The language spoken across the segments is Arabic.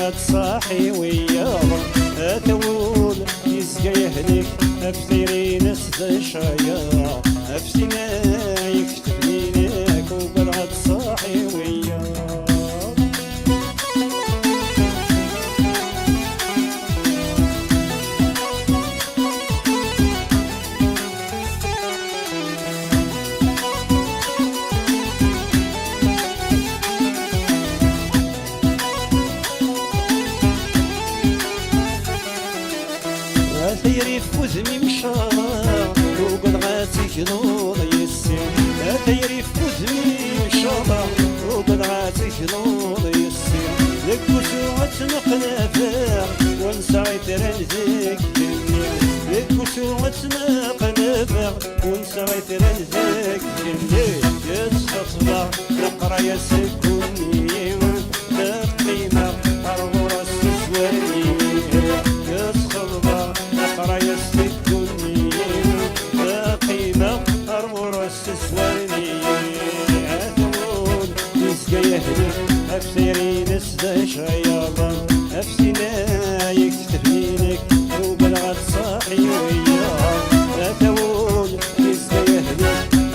وقلعت صاحي وياه أتول يسقى يهلك أفتري نسد شايا أفتنا يكتبني لك وقلعت صاحي وياه ثيري فوزمي مشى وقل غاتي جنود يسير ثيري فوزمي مشى وقل غاتي جنود يسير لك وسوعة نقنافر ونسعيت رنزك جنيا لك وسوعة نقنافر ونسعيت رنزك جنيا يتصفى نقرا يا سكوني تقيمة أرغور السسواني رايا السكوني قيمة أرمور السسواني عثمون يسقى يهدي أفسيري نسدى شياطا أفسنا يكتفني لك وبلغت صاحي وياه عثمون يسقى يهدي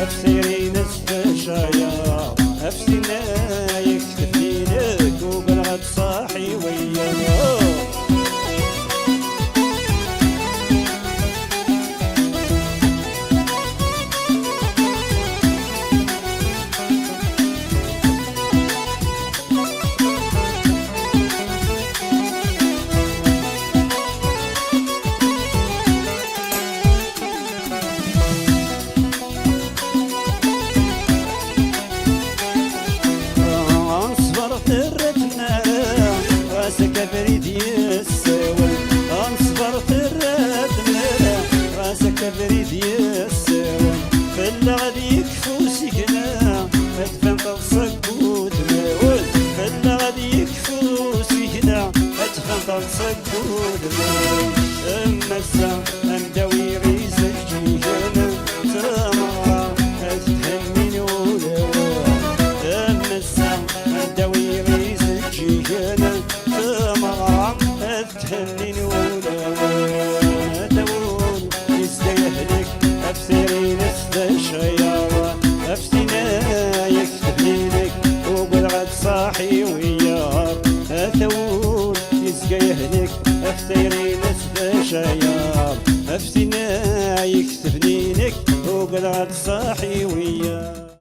أفسيري نسدى شياطا أفسنا يكتفني لك وبلغت صاحي وياه بريد يسول انصبرت الردم راسك بريد يسول فلا غادي يكفو سكنا ما تفهم طلصك ودمول فلا غادي يكفو سكنا ما تفهم طلصك ودمول اما السا امداوي غيزك جيجانا سامرا اتهمين ولا اما السا امداوي غيزك جيجانا تهنين ولا تقول يستهلك أفسري نسد شيارة أفسنا يكتبني لك وقلعت صاحي وياه تقول يسقى يهلك أفسري نسد شيارة أفسنا يكتبني لك وقلعت صاحي وياه